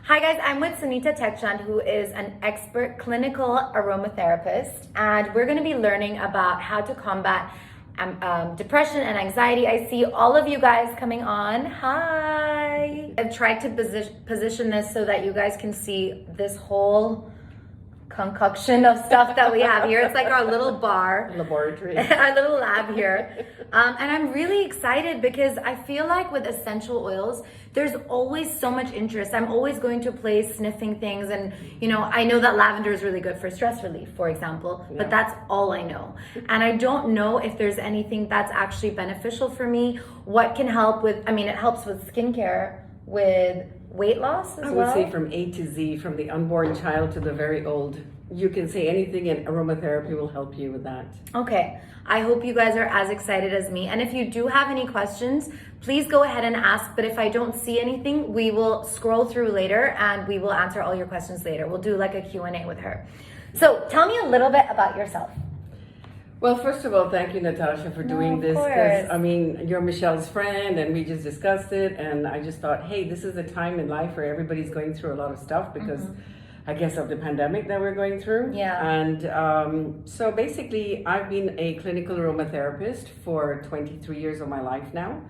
Hi guys, I'm with Sunita Tekchand, who is an expert clinical aromatherapist, and we're going to be learning about how to combat depression and anxiety. I see all of you guys coming on. Hi! I've tried to position this so that you guys can see this whole concoction of stuff that we have here. It's like our little bar. Laboratory. Our little lab here. And I'm really excited because I feel like with essential oils, there's always so much interest. I'm always going to a place sniffing things, and I know that lavender is really good for stress relief, for example, but that's all I know. And I don't know if there's anything that's actually beneficial for me. What can help with, it helps with skincare, with weight loss as well? I would say from A to Z, from the unborn child to the very old. You can say anything, and aromatherapy will help you with that. Okay, I hope you guys are as excited as me. And if you do have any questions, please go ahead and ask. But if I don't see anything, we will scroll through later and we will answer all your questions later. We'll do like a Q&A with her. So tell me a little bit about yourself. Well, first of all, thank you, Natasha, for doing this. Because, you're Michelle's friend and we just discussed it. And I just thought, hey, this is a time in life where everybody's going through a lot of stuff because I guess of the pandemic that we're going through. Yeah. And so basically, I've been a clinical aromatherapist for 23 years of my life now.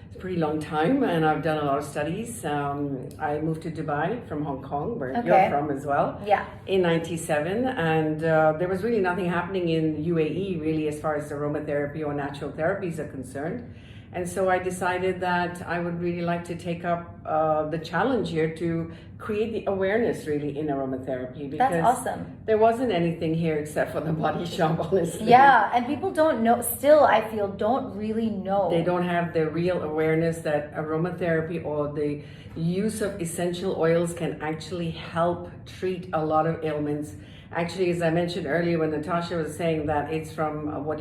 It's a pretty long time, and I've done a lot of studies. I moved to Dubai from Hong Kong, where you're from as well, in 97. And there was really nothing happening in UAE, really, as far as aromatherapy or natural therapies are concerned. And so I decided that I would really like to take up the challenge here to create the awareness really in aromatherapy, because that's awesome. There wasn't anything here except for the body shop, honestly. Yeah, and people don't know, still I feel, don't really know. They don't have the real awareness that aromatherapy or the use of essential oils can actually help treat a lot of ailments. Actually, as I mentioned earlier when Natasha was saying that it's from what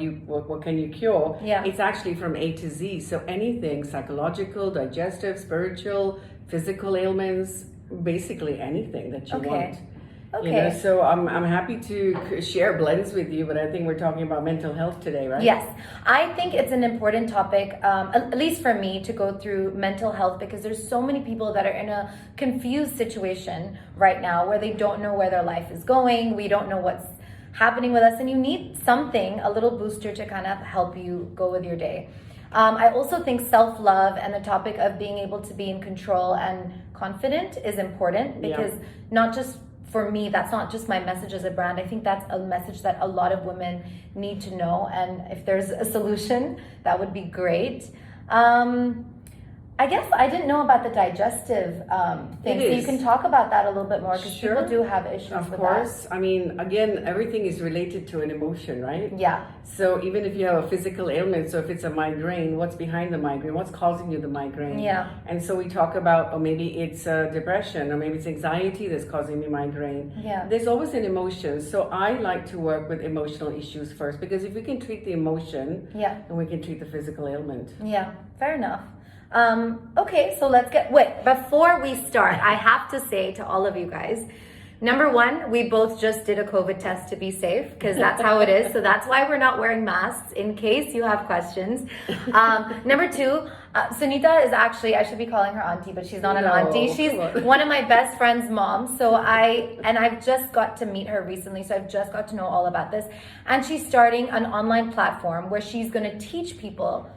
can you cure? Yeah. It's actually from A to Z. So anything psychological, digestive, spiritual, physical ailments, basically anything that you want. Okay. So I'm happy to share blends with you, but I think we're talking about mental health today, right? Yes, I think it's an important topic, at least for me, to go through mental health, because there's so many people that are in a confused situation right now where they don't know where their life is going. We don't know what's happening with us, and you need something, a little booster to kind of help you go with your day. I also think self-love and the topic of being able to be in control and confident is important, because not just for me, that's not just my message as a brand. I think that's a message that a lot of women need to know. And if there's a solution, that would be great. I guess I didn't know about the digestive thing. So you can talk about that a little bit more, because people do have issues with that. Of course. Again, everything is related to an emotion, right? Yeah. So even if you have a physical ailment, so if it's a migraine, what's behind the migraine? What's causing you the migraine? Yeah. And so we talk about, or maybe it's depression, or maybe it's anxiety that's causing the migraine. Yeah. There's always an emotion. So I like to work with emotional issues first, because if we can treat the emotion, then we can treat the physical ailment. Yeah, fair enough. Okay, so wait, before we start, I have to say to all of you guys, number one, we both just did a COVID test to be safe, because that's how it is. So that's why we're not wearing masks, in case you have questions. Number two, Sunita is actually, I should be calling her auntie, but she's not an auntie. She's one of my best friend's moms. So I've just got to meet her recently. So I've just got to know all about this. And she's starting an online platform where she's going to teach people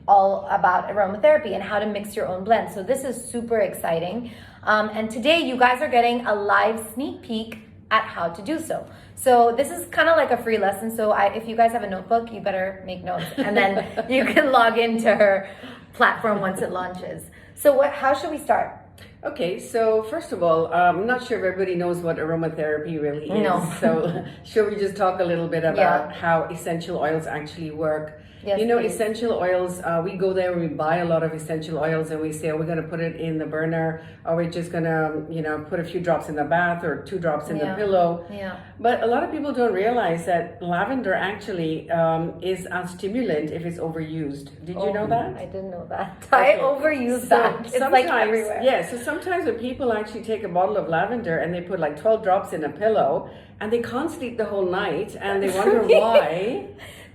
all about aromatherapy and how to mix your own blend. So this is super exciting. And today you guys are getting a live sneak peek at how to do so. So this is kind of like a free lesson. So if you guys have a notebook, you better make notes, and then you can log into her platform once it launches. So how should we start? Okay, so first of all, I'm not sure if everybody knows what aromatherapy really is. No. So should we just talk a little bit about how essential oils actually work? Yes, please. Essential oils, we go there and we buy a lot of essential oils and we say, we're going to put it in the burner, or we're just going to, put a few drops in the bath or 2 drops in the pillow. Yeah. But a lot of people don't realize that lavender actually is a stimulant if it's overused. Did you know that? I didn't know that. I overuse that. It's like everywhere. Yeah, so sometimes when people actually take a bottle of lavender and they put like 12 drops in a pillow and they can't sleep the whole night and they wonder why.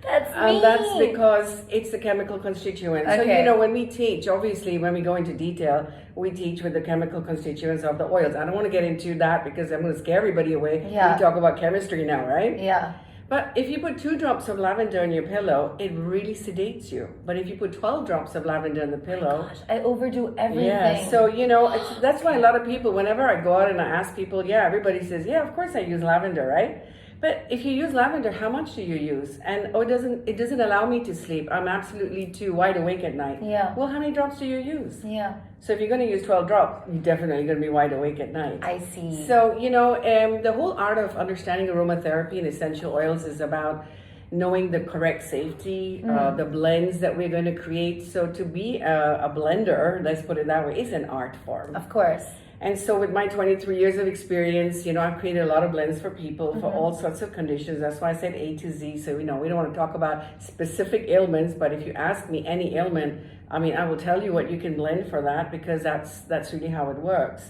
That's And me. that's because it's the chemical constituents. So, Okay. you know, when we teach, obviously, when we go into detail, we teach with the chemical constituents of the oils. I don't want to get into that because I'm going to scare everybody away. Yeah. We talk about chemistry now, right? Yeah. But if you put 2 drops of lavender on your pillow, it really sedates you. But if you put 12 drops of lavender on the pillow, Gosh, I overdo everything. yeah, so you know, that's why a lot of people, whenever I go out and I ask people, yeah, everybody says, yeah, of course I use lavender, right? But if you use lavender, how much do you use? And oh, it doesn't allow me to sleep. I'm absolutely too wide awake at night. Yeah. Well, how many drops do you use? Yeah. So if you're going to use 12 drops, you're definitely going to be wide awake at night. I see. So, you know, the whole art of understanding aromatherapy and essential oils is about knowing the correct safety, the blends that we're going to create. So to be a blender, let's put it that way, is an art form. Of course. And so with my 23 years of experience, you know, I've created a lot of blends for people for all sorts of conditions. That's why I said A to Z. So, you know, we don't want to talk about specific ailments, but if you ask me any ailment, I mean, I will tell you what you can blend for that because that's really how it works.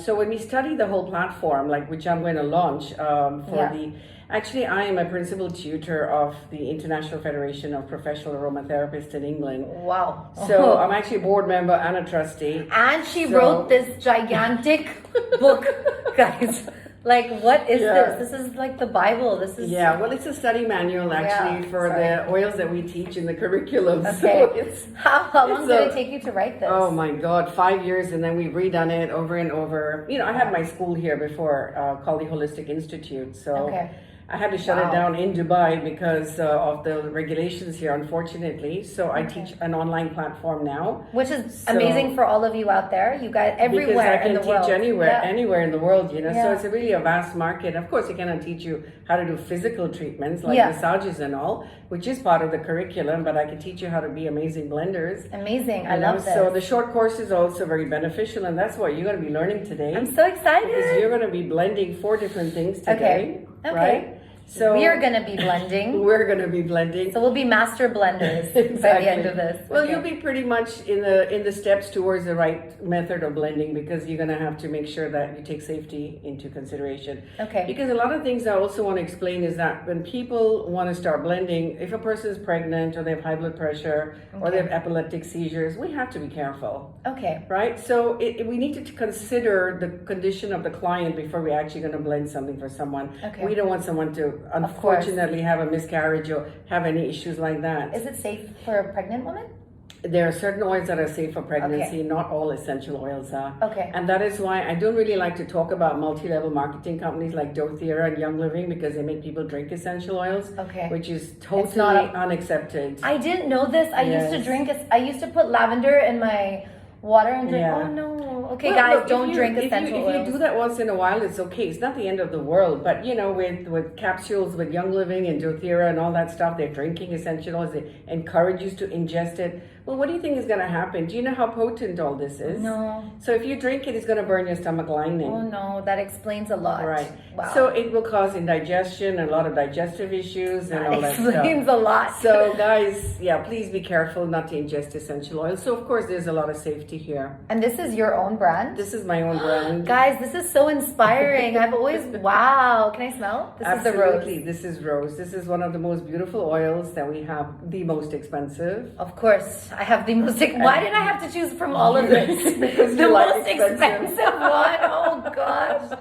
So when we study the whole platform, like which I'm going to launch actually I am a principal tutor of the International Federation of Professional Aromatherapists in England. Wow. So I'm actually a board member and a trustee. And she wrote this gigantic book, guys. Like, what is this? This is like the Bible. This is well, it's a study manual actually for the oils that we teach in the curriculum. Okay. So how long did it take you to write this? Oh my God, 5 years, and then we've redone it over and over. You know, I had my school here before called the Holistic Institute. So I had to shut it down in Dubai because of the regulations here, unfortunately. So I teach an online platform now. Which is amazing for all of you out there. You guys, everywhere in the world. Because I can teach anywhere in the world, you know. So it's really a vast market. Of course, I cannot teach you how to do physical treatments like massages and all, which is part of the curriculum, but I can teach you how to be amazing blenders. Amazing. I love this. So the short course is also very beneficial, and that's what you're going to be learning today. I'm so excited. Because you're going to be blending 4 different things today, right? So we are going to be blending. We're going to be blending. So we'll be master blenders by the end of this. Well, you'll be pretty much in the steps towards the right method of blending because you're going to have to make sure that you take safety into consideration. Okay. Because a lot of things I also want to explain is that when people want to start blending, if a person is pregnant or they have high blood pressure or they have epileptic seizures, we have to be careful. Okay. Right? So we need to consider the condition of the client before we're actually going to blend something for someone. Okay. We don't want someone to unfortunately have a miscarriage or have any issues like that. Is it safe for a pregnant woman? There are certain oils that are safe for pregnancy, not all essential oils are. Okay. And that is why I don't really like to talk about multi-level marketing companies like doTERRA and Young Living because they make people drink essential oils, which is totally unaccepted. I didn't know this. I used to put lavender in my water and drink. Oh no. Okay, well, guys, don't drink essential oils. If you do that once in a while, it's okay. It's not the end of the world. But you know, with capsules, with Young Living and doTERRA and all that stuff, they're drinking essential oils. They encourage you to ingest it. Well, what do you think is going to happen? Do you know how potent all this is? No. So if you drink it, it's going to burn your stomach lining. Oh no, that explains a lot. Right. Wow. So it will cause indigestion and a lot of digestive issues and all that stuff. That explains a lot. So guys, please be careful not to ingest essential oils. So of course, there's a lot of safety here. And this is your own brand? This is my own brand. Guys, this is so inspiring. I've always, wow. Can I smell? This is the rose. Absolutely, this is rose. This is one of the most beautiful oils that we have, the most expensive. Of course. I have the most. Why did I have to choose from all of this? Because the most expensive one. Oh gosh.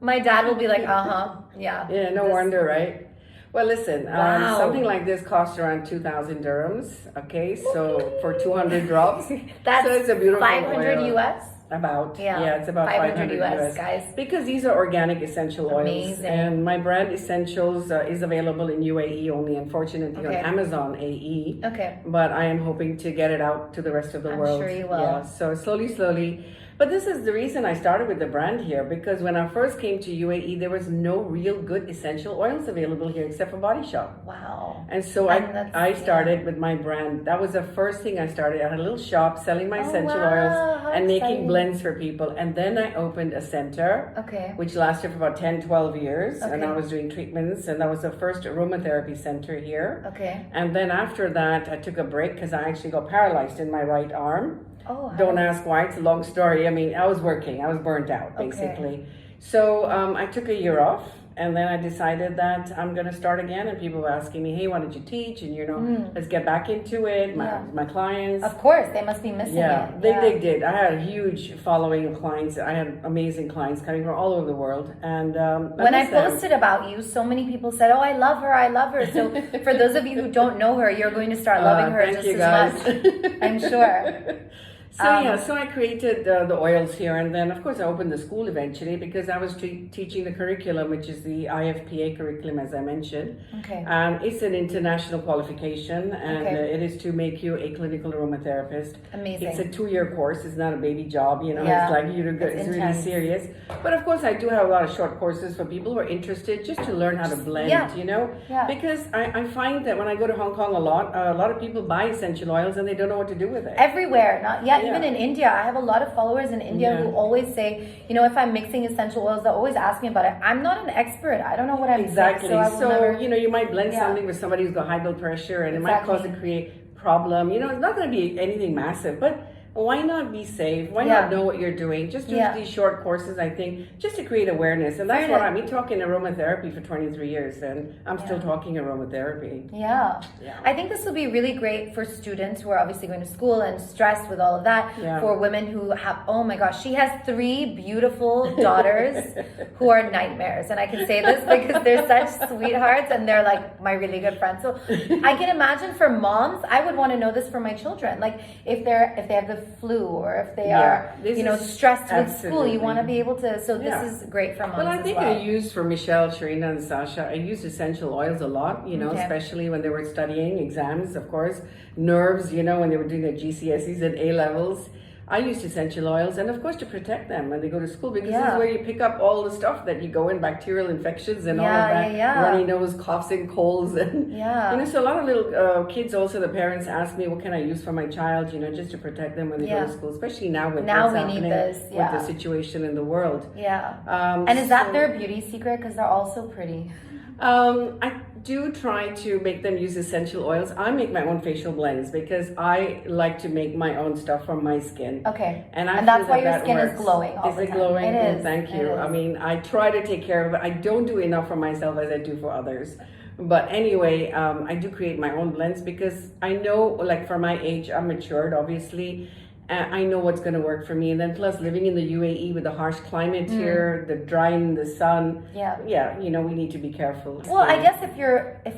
My dad will be like, yeah. Yeah, no wonder, right? Well, listen, something like this costs around 2,000 dirhams. Okay, so for 200 drops, that's so it's a beautiful 500 oil. US. About it's about 500 US, guys. Because these are organic essential oils. Amazing. And my brand Essentials is available in UAE only, unfortunately, on Amazon AE. Okay. But I am hoping to get it out to the rest of the world. I'm sure you will. Yeah, so slowly. But this is the reason I started with the brand here, because when I first came to UAE, there was no real good essential oils available here except for Body Shop. Wow. And so I started with my brand. That was the first thing I started. I had a little shop selling my essential oils and making blends for people. And then I opened a center, which lasted for about 10, 12 years. And I was doing treatments. And that was the first aromatherapy center here. Okay. And then after that, I took a break because I actually got paralyzed in my right arm. Oh, don't ask why, it's a long story. I mean, I was working, I was burnt out basically. So I took a year off And then I decided that I'm going to start again. And people were asking me, hey, why don't you teach? And, let's get back into it. My clients. Of course, they must be missing it. They did. I had a huge following of clients. I had amazing clients coming from all over the world. And when I posted about you, so many people said, oh, I love her. I love her. So for those of you who don't know her, you're going to start loving her just as much. I'm sure. So I created the oils here, and then of course I opened the school eventually because I was teaching the curriculum, which is the IFPA curriculum, as I mentioned. Okay. It's an international qualification, and it is to make you a clinical aromatherapist. Amazing. It's a 2-year course. It's not a baby job, Yeah. It's like it's really serious. But of course, I do have a lot of short courses for people who are interested, just to learn how to blend. Yeah. Because I find that when I go to Hong Kong a lot of people buy essential oils and they don't know what to do with it. Everywhere, even in India. I have a lot of followers in India who always say, if I'm mixing essential oils, they always ask me about it. I'm not an expert. I don't know what I'm exactly. mixing. So you might blend something with somebody who's got high blood pressure, and it might cause a create problem. It's not going to be anything massive, but why not be safe? Why not know what you're doing? Just do these short courses, I think, just to create awareness. And that's what I've been talking aromatherapy for 23 years, and I'm still talking aromatherapy. Yeah. I think this will be really great for students who are obviously going to school and stressed with all of that. For women who have, oh my gosh, she has 3 beautiful daughters who are nightmares. And I can say this because they're such sweethearts and they're like my really good friends. So I can imagine for moms, I would want to know this for my children. Like if they have the flu, or if they are stressed with school, you want to be able to, so this is great for moms. Well, I think I used for Michelle, Sharina, and Sasha, I used essential oils a lot, especially when they were studying exams, of course, nerves, when they were doing their GCSEs and A levels. I used essential oils, and of course to protect them when they go to school, because this is where you pick up all the stuff that you go in, bacterial infections and all of that, runny nose, coughs and colds, and so a lot of little kids also, the parents ask me, what can I use for my child, just to protect them when they go to school, especially now with what's happening with the situation in the world. And is that their beauty secret? Because they're all so pretty. I do try to make them use essential oils. I make my own facial blends because I like to make my own stuff from my skin. Okay. And that's why your skin is glowing all the time. Is it glowing? It is. Thank you. I mean, I try to take care of it. I don't do enough for myself as I do for others. But anyway, I do create my own blends because I know, like for my age, I'm matured, obviously. I know what's going to work for me, and then plus living in the UAE with the harsh climate here, the dry in the sun. We need to be careful. Well, I guess if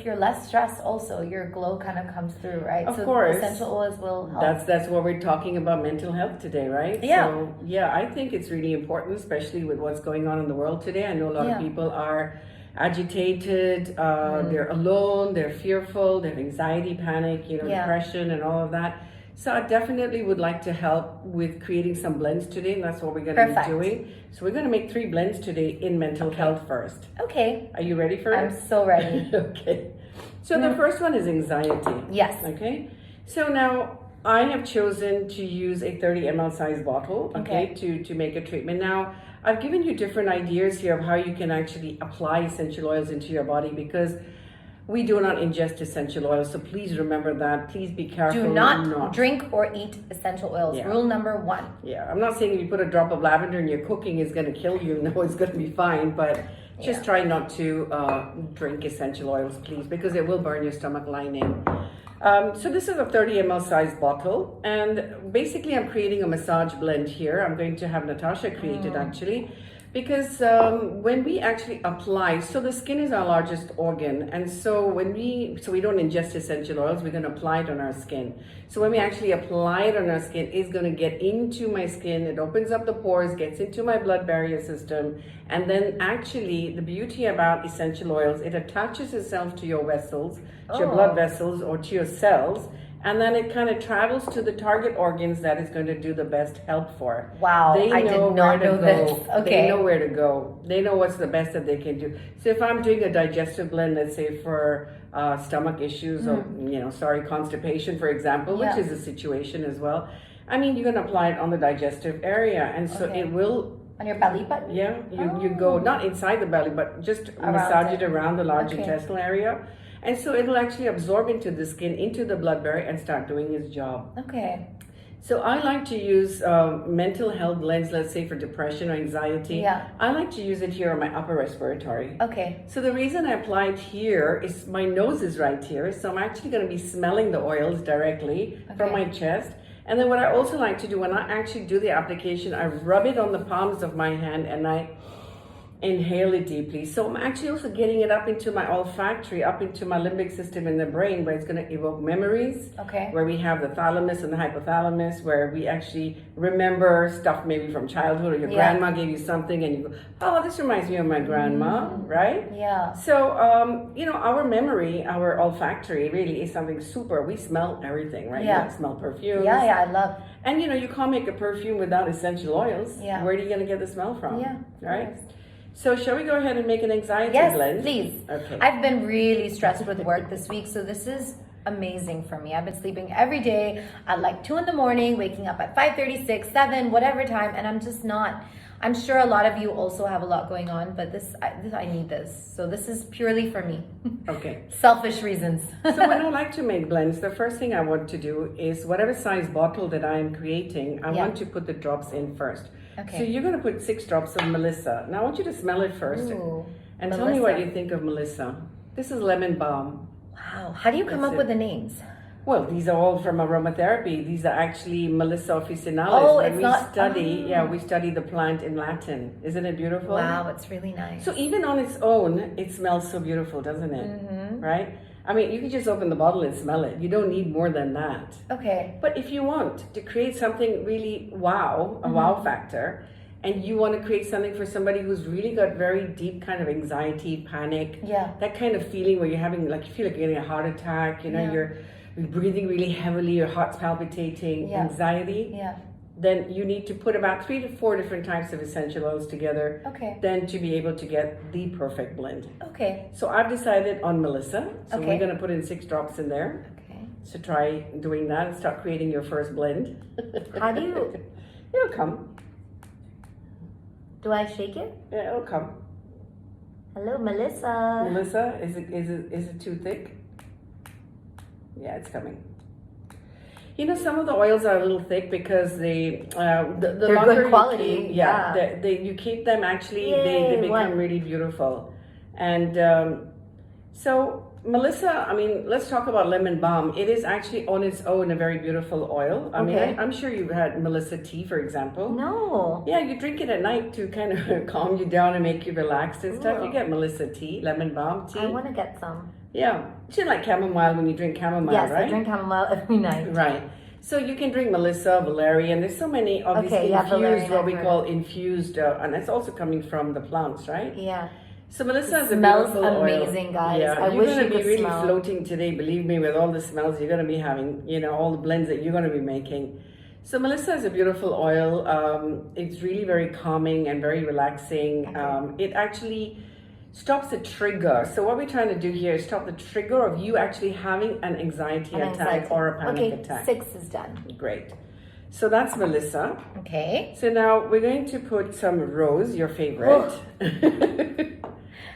you're less stressed, also your glow kind of comes through, right? Of course, essential oils will help. That's what we're talking about, mental health today, right? So I think it's really important, especially with what's going on in the world today. I know a lot of people are agitated, they're alone, they're fearful, they have anxiety, panic, depression, and all of that. So I definitely would like to help with creating some blends today, and that's what we're going to be doing. So we're going to make 3 blends today in mental health first. Okay. Are you ready for it? I'm so ready. Okay. So the first one is anxiety. Yes. Okay. So now I have chosen to use a 30 ml size bottle, to make a treatment. Now, I've given you different ideas here of how you can actually apply essential oils into your body, because we do not ingest essential oils, so please remember that. Please be careful. Do not drink or eat essential oils. Rule number 1. Yeah, I'm not saying if you put a drop of lavender in your cooking is going to kill you. No, it's going to be fine, but just try not to drink essential oils, please, because it will burn your stomach lining. So this is a 30 ml size bottle, and basically I'm creating a massage blend here. I'm going to have Natasha create it actually. Because when we actually apply, so the skin is our largest organ, and so we don't ingest essential oils, we're going to apply it on our skin. So when we actually apply it on our skin, it's going to get into my skin, it opens up the pores, gets into my blood barrier system, and then actually the beauty about essential oils, it attaches itself to your vessels, to your blood vessels or to your cells, and then it kind of travels to the target organs that it's going to do the best help for. Wow, I did not know this. Okay. They know where to go. They know what's the best that they can do. So if I'm doing a digestive blend, let's say for stomach issues or, constipation, for example, which is a situation as well. I mean, you're going to apply it on the digestive area. And so it will... On your belly button? Yeah, you go, not inside the belly, but just massage it around the large intestinal area. And so it'll actually absorb into the skin, into the blood barrier, and start doing its job. Okay. So I like to use mental health blends, let's say for depression or anxiety. Yeah. I like to use it here on my upper respiratory. Okay. So the reason I apply it here is my nose is right here. So I'm actually going to be smelling the oils directly from my chest. And then what I also like to do when I actually do the application, I rub it on the palms of my hand and I inhale it deeply. So I'm actually also getting it up into my olfactory, up into my limbic system in the brain, where it's going to evoke memories. Okay. Where we have the thalamus and the hypothalamus, where we actually remember stuff maybe from childhood, or your grandma gave you something and you go, oh, this reminds me of my grandma, right? Yeah. So, you know, our memory, our olfactory really is something super. We smell everything, right? Yeah. You smell perfumes. Yeah, I love. And you know, you can't make a perfume without essential oils. Yeah. Where are you going to get the smell from? Yeah. Right? So shall we go ahead and make an anxiety blend? Yes, please. Okay. I've been really stressed with work this week, so this is amazing for me. I've been sleeping every day at like 2 in the morning, waking up at 5:36, 7, whatever time, and I'm just not. I'm sure a lot of you also have a lot going on, but I need this. So this is purely for me. Okay. Selfish reasons. So when I like to make blends, the first thing I want to do is whatever size bottle that I am creating, I want to put the drops in first. Okay. So you're going to put 6 drops of Melissa. Now I want you to smell it first. Ooh, and tell me what you think of Melissa. This is lemon balm. Wow. How do you come up with the names? Well, these are all from aromatherapy. These are actually Melissa officinalis. Oh, when it's we not. study, we study the plant in Latin. Isn't it beautiful? Wow, it's really nice. So even on its own, it smells so beautiful, doesn't it? Mm-hmm. Right? I mean, you can just open the bottle and smell it. You don't need more than that. Okay. But if you want to create something really wow, a wow factor, and you want to create something for somebody who's really got very deep kind of anxiety, panic, that kind of feeling where you're having, like, you feel like you're getting a heart attack, you know, you're breathing really heavily, your heart's palpitating, anxiety, then you need to put about 3 to 4 different types of essential oils together then to be able to get the perfect blend. Okay. So I've decided on Melissa. So we're going to put in 6 drops in there. Okay. So try doing that and start creating your first blend. How do you... It'll come. Do I shake it? Yeah, it'll come. Hello, Melissa. Melissa, is it too thick? Yeah, it's coming. You know, some of the oils are a little thick because they're longer good quality. You keep, you keep them actually, they become really beautiful. And so Melissa, I mean, let's talk about lemon balm. It is actually on its own a very beautiful oil. I mean, I'm sure you've had Melissa tea, for example. No. Yeah, you drink it at night to kind of calm you down and make you relaxed and stuff. You get Melissa tea, lemon balm tea. I want to get some. Yeah, you should like chamomile when you drink chamomile, right? Yes, I drink chamomile every night. Right. So you can drink Melissa, valerian. There's so many of these infused, what we call infused, and it's also coming from the plants, right? Yeah. So Melissa is a smells beautiful amazing, oil. guys. Yeah, I you're wish going to you be could really smell. floating today. Believe me, with all the smells you're going to be having, you know, all the blends that you're going to be making. So Melissa is a beautiful oil. It's really very calming and very relaxing. It actually stops the trigger. So what we're trying to do here is stop the trigger of you actually having an anxiety attack or a panic attack. 6 is done. Great. So that's Melissa. Okay. So now we're going to put some rose, your favorite.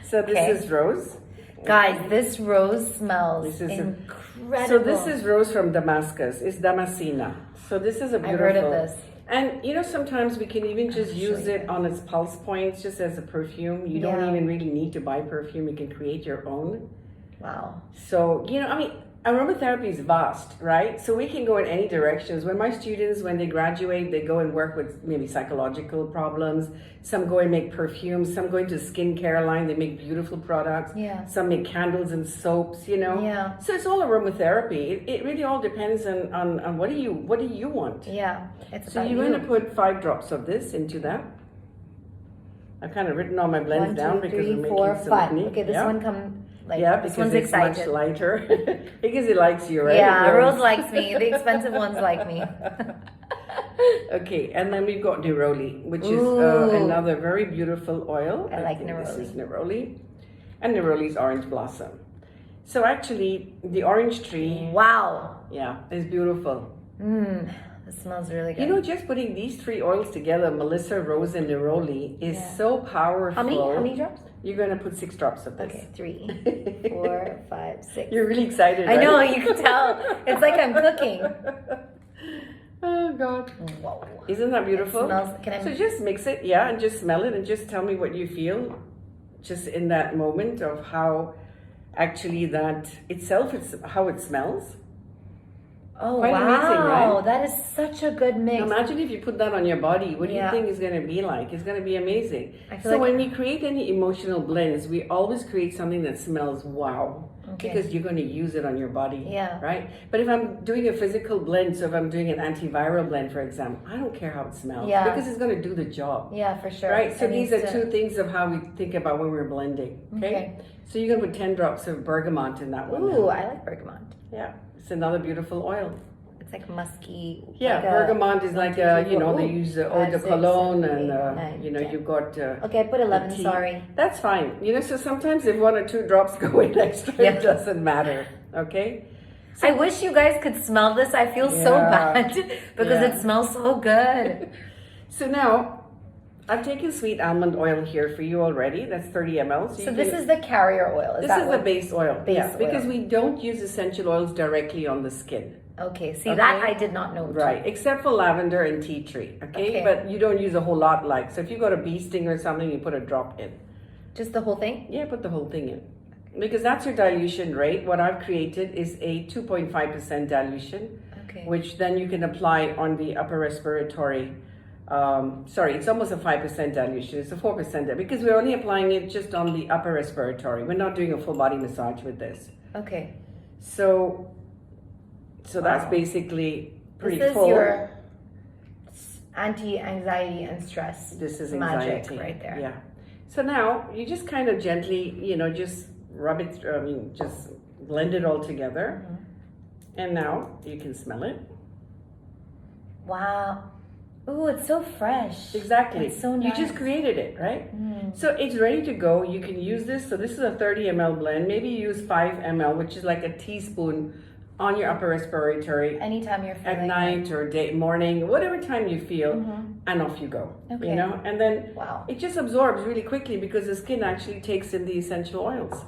So this is rose. Guys, this rose smells incredible. So this is rose from Damascus. It's Damascena. So this is a beautiful. I've heard of this. And you know, sometimes we can even just use it on its pulse points, just as a perfume. You don't even really need to buy perfume. You can create your own. Wow. So, you know, I mean, aromatherapy is vast, right? So we can go in any directions. When my students, when they graduate, they go and work with maybe psychological problems. Some go and make perfumes. Some go into the skincare line. They make beautiful products. Yeah. Some make candles and soaps, you know. Yeah. So it's all aromatherapy. It really all depends on what do you want. Yeah. So you're going to put 5 drops of this into that. I've kind of written all my blends down because we're making 4, some 5. neat. Okay, this one comes. Like, Because this one's it's excited. much lighter. Because it likes you, right? Yeah, Rose likes me. The expensive ones like me. Okay, and then we've got neroli, which is another very beautiful oil. I like think neroli. This is neroli. And neroli's orange blossom. So actually, the orange tree, Wow. is beautiful. This smells really good. You know, just putting these 3 oils together, Melissa, rose, and neroli, is so powerful. How many drops? You're going to put 6 drops of this. Okay, 3, 4, 5, 6. You're really excited, I right? know, you can tell. It's like I'm cooking. Oh God. Whoa. Isn't that beautiful? It smells, can I, So just mix it, yeah, and just smell it and just tell me what you feel just in that moment of how actually that itself, it's how it smells. oh Quite wow, amazing, right? that is such a good mix. Imagine if you put that on your body, what do you Yeah. think it's going to be like? It's going to be amazing. I feel So like- when we create any emotional blends, we always create something that smells wow. Okay. Because you're going to use it on your body, Yeah. right? But if I'm doing a physical blend, so if I'm doing an antiviral blend, for example, I don't care how it smells Yeah. because it's going to do the job. Yeah, for sure. Right, so It these needs are to- two things of how we think about when we're blending. Okay, so you're gonna put 10 drops of bergamot in that one. Ooh, now. I like bergamot. Yeah, it's another beautiful oil. It's like musky. Yeah, like bergamot is like a, you know, they Ooh, use eau de 5, 6, cologne 7, and 8, 9, you know 10. you've got. Okay, I put 11. tea. Sorry. That's fine. You know, so sometimes if 1 or 2 drops go in extra, Yeah. it doesn't matter. Okay. I wish you guys could smell this. I feel so Yeah. bad because Yeah. it smells so good. So now. I've taken sweet almond oil here for you already. That's 30 ml. So this is the carrier oil. This that is what? the base oil. Base Yeah, because oil. we don't use essential oils directly on the skin. Okay, see Okay. that I did not know. Right, except for lavender and tea tree, okay? Okay. But you don't use a whole lot like, so if you got a bee sting or something, you put a drop in. Just the whole thing? Yeah, put the whole thing in. Because that's your dilution rate. What I've created is a 2.5% dilution, Okay. which then you can apply on the upper respiratory. Sorry, it's almost a 5% dilution. It's a 4% because we're only applying it just on the upper respiratory. We're not doing a full body massage with this. Okay. So that's Wow. basically pretty This is full. your anti-anxiety and stress. This is magic anxiety. right there. Yeah. So now you just kind of gently, you know, just rub it, just blend it all together. Mm-hmm. And now you can smell it. Wow. Ooh, it's so fresh. Exactly. It's so nice. You just created it, right? Mm. So it's ready to go. You can use this. So this is a 30 ml blend. Maybe use 5 ml, which is like a teaspoon on your upper respiratory Anytime you're feeling at night or day, morning, whatever time you feel, and off you go. Okay. You know, and then Wow. it just absorbs really quickly because the skin actually takes in the essential oils.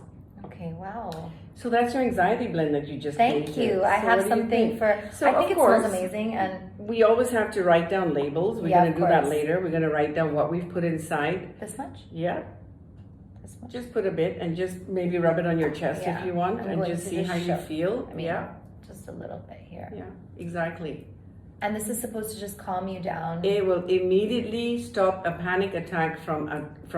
Okay, wow. So that's your anxiety blend that you just Thank created. you. I So have what do you something think? for. So I think of it course, smells amazing, and we always have to write down labels. We're Yeah, going of to do that course. later. We're going to write down what we've put inside. this much. Yeah, This much. just put a bit and just maybe rub it on your chest Yeah, if you want I'm and going just to see just how you show. feel. I mean, Yeah, just a little bit here. yeah, exactly. And this is supposed to just calm you down. It will immediately stop a panic attack from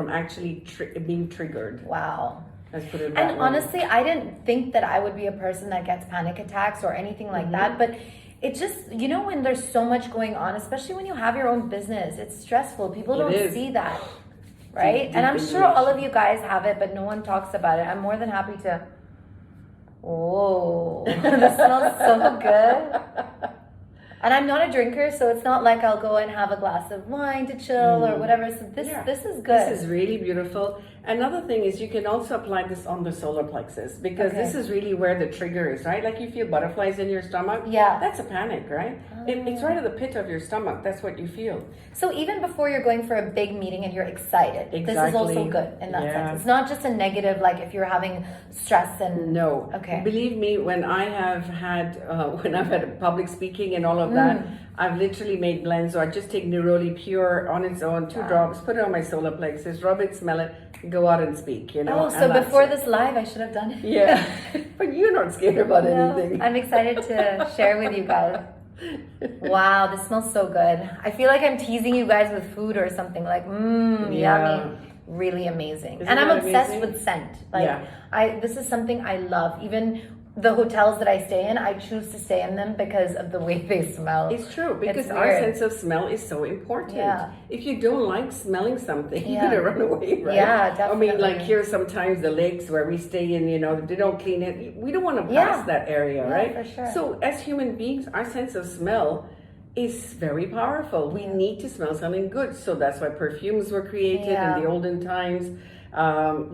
actually being triggered. Wow. Let's put it that And way. honestly, I didn't think that I would be a person that gets panic attacks or anything like that. But it just, you know, when there's so much going on, especially when you have your own business, it's stressful. People It don't is. see that, right? Deep And I'm sure all of indignation. you guys have it, but no one talks about it. I'm more than happy to. Whoa, this smells so good. And I'm not a drinker, so it's not like I'll go and have a glass of wine to chill or whatever. So this Yeah. this is good. This is really beautiful. Another thing is you can also apply this on the solar plexus because Okay. this is really where the trigger is, right? Like you feel butterflies in your stomach. Yeah. That's a panic, right? It's right at the pit of your stomach. That's what you feel. So even before you're going for a big meeting and you're excited, this is also Exactly. good in that Yeah. sense. It's not just a negative, like if you're having stress and No. Okay. Believe me, when I have had, when I've had public speaking and all of that, I've literally made blends. So I just take neroli pure on its own, 2 drops, put it on my solar plexus, rub it, smell it, go out and speak, you know. Oh, so and that's before it. this live, I should have done it. Yeah. But you're not scared about No, anything. I'm excited to share with you guys. Wow, this smells so good. I feel like I'm teasing you guys with food or something like, Yeah. yummy. Really amazing. Isn't And I'm that obsessed amazing? with scent. Like Yeah. this is something I love. Even the hotels that I stay in, I choose to stay in them because of the way they smell. It's true because It's our weird. sense of smell is so important. Yeah. If you don't like smelling something, you're Yeah. gonna run away, right? Yeah, I mean, like definitely. here sometimes the lakes where we stay in, you know, they don't clean it. We don't want to Yeah. pass that area, Yeah, right? for sure. So as human beings, our sense of smell is very powerful. We need to smell something good. So that's why perfumes were created Yeah. in the olden times.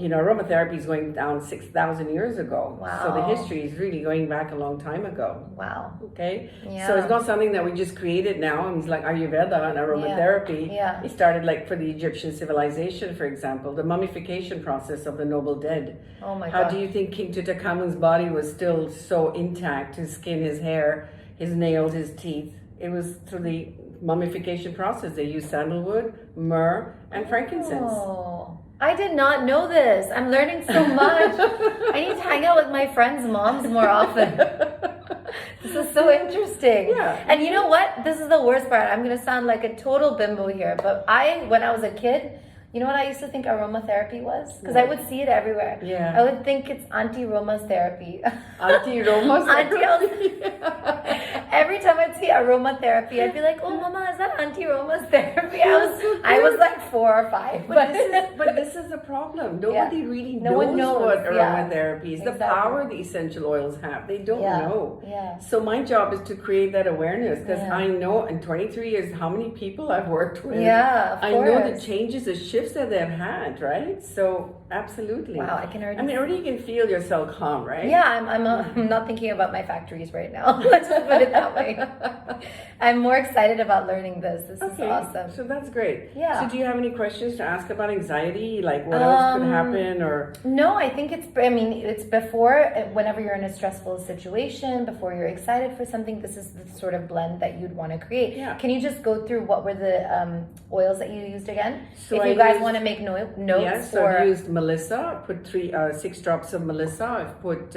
You know, aromatherapy is going down 6,000 years ago. So the Wow. history is really going back a long time ago. Wow. Okay, Yeah. so it's not something that we just created now. And it's like Ayurveda and aromatherapy. Yeah. It started like for the Egyptian civilization, for example, the mummification process of the noble dead. Oh my How god. do you think King Tutankhamun's body was still so intact? His skin, his hair, his nails, his teeth. It was through the mummification process. They used sandalwood, myrrh, and frankincense. Oh, I did not know this. I'm learning so much. I need to hang out with my friends' moms more often. This is so interesting. Yeah. And you know what? This is the worst part. I'm going to sound like a total bimbo here, but when I was a kid, you know what I used to think aromatherapy was? Because I would see it everywhere. Yeah. I would think it's Auntie Roma's therapy. Auntie Every time I'd see aromatherapy, I'd be like, "Oh, Mama, is that Auntie Roma's therapy?" I was like 4 or 5. But this is the problem. Nobody really knows what aromatherapy is. The power the essential oils have. They don't know. Yeah. So my job is to create that awareness, because I know in 23 years how many people I've worked with. Yeah, of course. I know the changes, the shifts that they've had, right? So absolutely. Wow, I can already. I mean, already you can feel yourself calm, right? Yeah, I'm not thinking about my factories right now. Let's just put it that way. I'm more excited about learning this. This is awesome. So that's great. Yeah. So do you have any questions to ask about anxiety? Like what else could happen, or? No, I think it's before, whenever you're in a stressful situation, before you're excited for something, this is the sort of blend that you'd want to create. Yeah. Can you just go through what were the oils that you used again? So if you guys want to make notes yes, for... I've used Melissa, put 6 drops of Melissa. I've put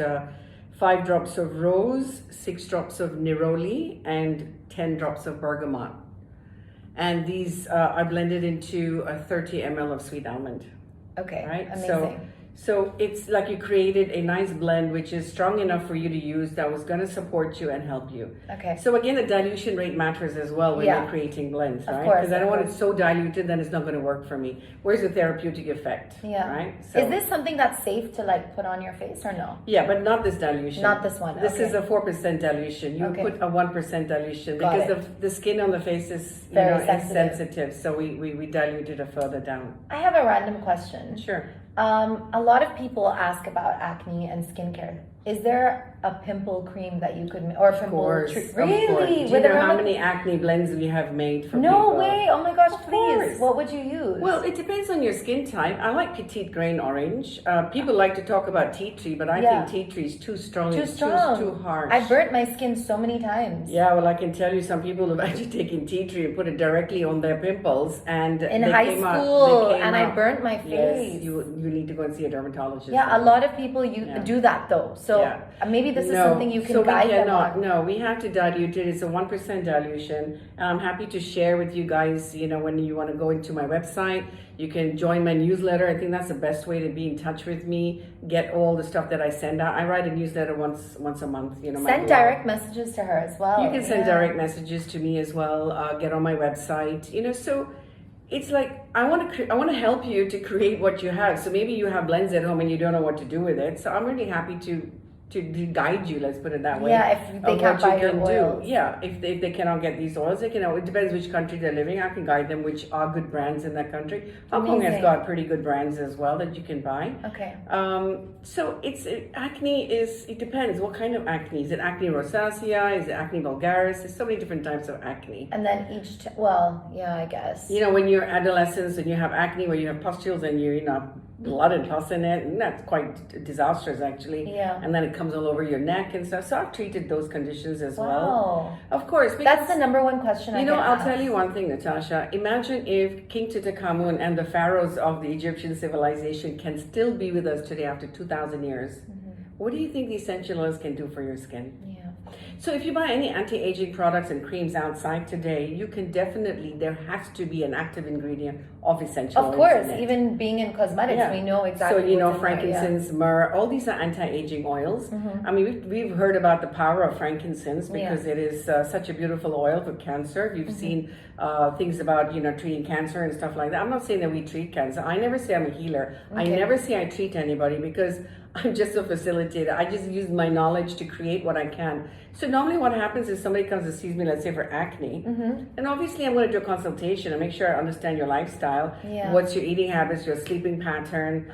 5 drops of rose, 6 drops of neroli, and 10 drops of bergamot. And these I blended into 30 ml of sweet almond. Okay, right? amazing. So it's like you created a nice blend which is strong enough for you to use, that was going to support you and help you. Okay. So again, the dilution rate matters as well when you're creating blends, right? Because I don't want it so diluted, then it's not going to work for me. Where's the therapeutic effect? Yeah. Right? So, is this something that's safe to like put on your face or no? yeah, but not this dilution. Not this one. This is a 4% dilution. You put a 1% dilution because the skin on the face is very sensitive. So we diluted it further down. I have a random question. Sure. A lot of people ask about acne and skincare. Is there a pimple cream that you could, or pimple treatment? Really? Do you know how many acne blends we have made for people? No way! Oh my gosh, please. What would you use? Well, it depends on your skin type. I like petite grain orange. People like to talk about tea tree, but I think tea tree is too strong. Too strong. Too harsh. I burnt my skin so many times. Yeah, well, I can tell you some people have actually taken tea tree and put it directly on their pimples, and in high school, and I burnt my face. Yes, you need to go and see a dermatologist. Yeah, a lot of people do that though. So maybe this is something you can guide them on. No, we have to dilute it. It's a 1% dilution. And I'm happy to share with you guys, when you want to go into my website, you can join my newsletter. I think that's the best way to be in touch with me, get all the stuff that I send out. I write a newsletter once a month. Send direct messages to her as well. You can send direct messages to me as well. Get on my website. So it's like I want to help you to create what you have. So maybe you have blends at home and you don't know what to do with it. So I'm really happy to guide you, let's put it that way. Yeah, if they can't buy your oils. Yeah, if they cannot get these oils, they can. It depends which country they're living. I can guide them which are good brands in that country. Hong Kong has got pretty good brands as well that you can buy. Okay. So acne is, it depends what kind of acne. Is it acne rosacea? Is it acne vulgaris? There's so many different types of acne. And then I guess. When you're adolescents and you have acne where you have pustules and blood and pus in it, and that's quite disastrous actually. Yeah. And then it comes all over your neck and stuff. So I've treated those conditions as well. Of course. That's the number one question I get I'll asked. tell you one thing, Natasha. Imagine if King Tutankhamun and the pharaohs of the Egyptian civilization can still be with us today after 2,000 years. Mm-hmm. What do you think the essential oils can do for your skin? Yeah. So if you buy any anti-aging products and creams outside today, you can definitely, there has to be an active ingredient of essential oils. Of course, even being in cosmetics, we know exactly. So frankincense, myrrh, all these are anti-aging oils. Mm-hmm. I mean, we've heard about the power of frankincense because it is such a beautiful oil for cancer. You've seen things about treating cancer and stuff like that. I'm not saying that we treat cancer. I never say I'm a healer. Okay. I never say I treat anybody because I'm just a facilitator. I just use my knowledge to create what I can. So normally what happens is somebody comes and sees me, let's say for acne, and obviously I'm going to do a consultation and make sure I understand your lifestyle. What's your eating habits, your sleeping pattern,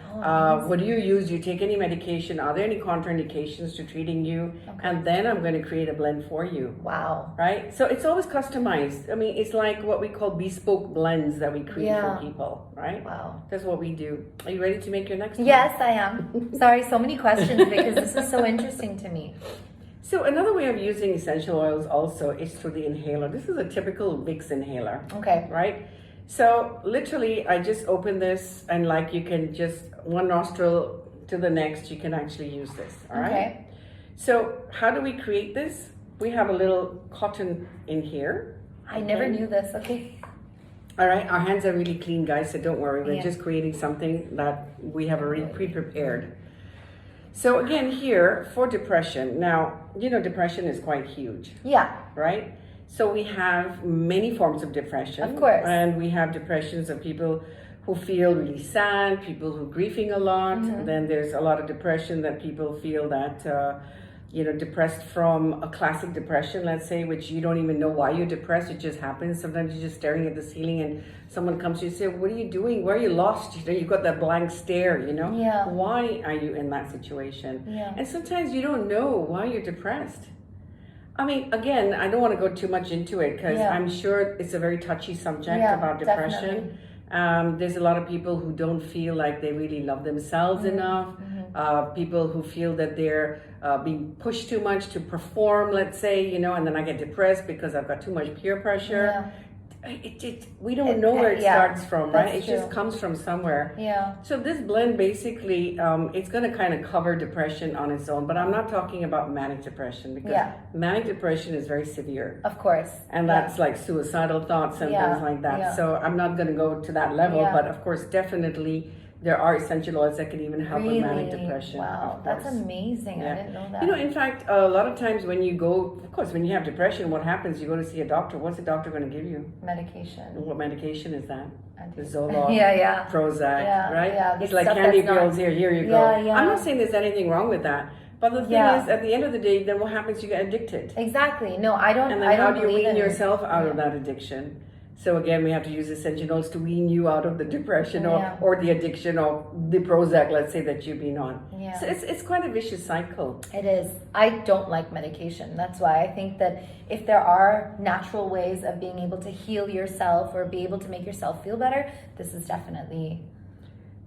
what do you use? Do you take any medication? Are there any contraindications to treating you? Okay. And then I'm going to create a blend for you. Wow. Right? So it's always customized. I mean, it's like what we call bespoke blends that we create for people, right? Wow. That's what we do. Are you ready to make your next one? Yes, I am. Sorry, so many questions because this is so interesting to me. So another way of using essential oils also is through the inhaler. This is a typical Vicks inhaler. Okay. Right? So literally I just open this and like you can just one nostril to the next, you can actually use this. All right. Okay. So how do we create this? We have a little cotton in here. I never knew this. Okay. All right, our hands are really clean, guys, so don't worry. We're Yeah. just creating something that we have already pre-prepared. So again, here for depression. Now, you know, depression is quite huge, Yeah. right? So we have many forms of depression. Of course. And we have depressions of people who feel really sad, people who are grieving a lot. Then there's a lot of depression that people feel that, you know, depressed from a classic depression, let's say, which you don't even know why you're depressed. It just happens. Sometimes you're just staring at the ceiling and someone comes to you and says, what are you doing? Where are you lost? You know, you've got that blank stare, you know? Yeah. Why are you in that situation? Yeah. And sometimes you don't know why you're depressed. I mean, again, I don't want to go too much into it because Yeah. I'm sure it's a very touchy subject Yeah, about depression. There's a lot of people who don't feel like they really love themselves enough. People who feel that they're being pushed too much to perform, let's say, you know, and then I get depressed because I've got too much peer pressure. Yeah. We don't know where it yeah, starts from, right? that's It just true. comes from somewhere. Yeah. So this blend basically, it's going to kind of cover depression on its own, but I'm not talking about manic depression because Yeah. manic depression is very severe. Of course. And Yeah. that's like suicidal thoughts and Yeah, things like that. yeah. So I'm not going to go to that level, Yeah. but of course, definitely there are essential oils that can even help with manic depression. Wow, of that's course. amazing. Yeah. I didn't know that. You know, in fact, a lot of times when you go, of course, when you have depression, what happens? You go to see a doctor. What's the doctor going to give you? Medication. What medication is that? The Anti- Zoloft, Yeah, yeah. Prozac, Yeah, right? yeah, the It's like stuff candy that's not- pills. Here you go. Yeah, yeah. I'm not saying there's anything wrong with that, but the thing Yeah. is, at the end of the day, then what happens? You get addicted. Exactly. No, I don't. And I then how don't do you believe wean in yourself out of that addiction? So again, we have to use essential oils to wean you out of the depression Yeah. or the addiction or the Prozac, let's say, that you've been on. Yeah. So it's quite a vicious cycle. It is. I don't like medication. That's why I think that if there are natural ways of being able to heal yourself or be able to make yourself feel better, this is definitely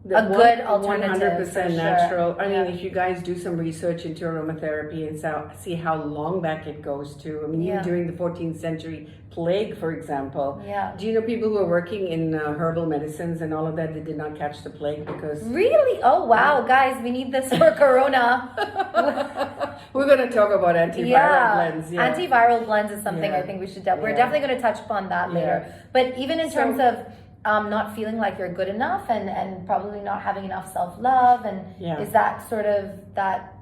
a good alternative. 100% for sure. natural. I Yeah. mean, if you guys do some research into aromatherapy and see how long back it goes to. I mean, Yeah. even during the 14th century plague, for example. Yeah. Do you know people who are working in herbal medicines and all of that, they did not catch the plague because... Really? Oh wow, guys, we need this for Corona. We're going to talk about antiviral blends. Yeah. Antiviral blends is something Yeah. I think we should. We're Yeah. definitely going to touch upon that later. But even in terms of not feeling like you're good enough and probably not having enough self-love, and is that sort of that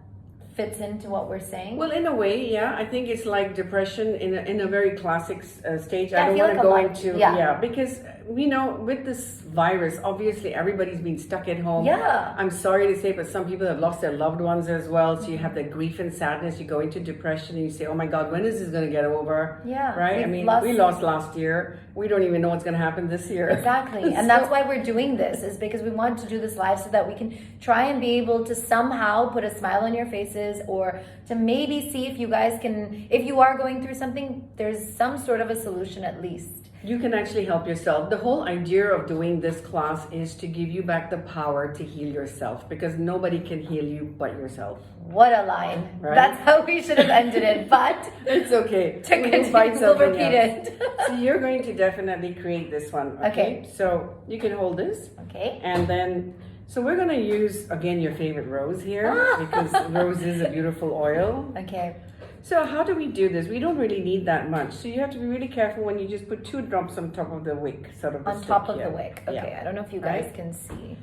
fits into what we're saying? Well, in a way, yeah. I think it's like depression in a very classic stage. Yeah, I don't feel want like to a go lot. into Yeah. because you know, with this virus, obviously everybody's been stuck at home. Yeah. I'm sorry to say, but some people have lost their loved ones as well. So you have that grief and sadness. You go into depression and you say, "Oh my God, when is this going to get over?" Yeah. Right. We lost last year. We don't even know what's going to happen this year. Exactly. And that's why we're doing this, is because we want to do this live so that we can try and be able to somehow put a smile on your faces, or to maybe see if you guys can, if you are going through something, there's some sort of a solution at least. You can actually help yourself. The whole idea of doing this class is to give you back the power to heal yourself, because nobody can heal you but yourself. What a line. Right? That's how we should have ended it, but it's okay. to continue, we'll repeat it. So you're going to definitely create this one. Okay. So you can hold this. Okay. And then, so we're going to use, again, your favorite rose here, because rose is a beautiful oil. Okay. So how do we do this? We don't really need that much. So you have to be really careful when you just put 2 drops on top of the wick, sort of the On top stick of here. the wick. Okay. Yeah. I don't know if you guys Right? can see.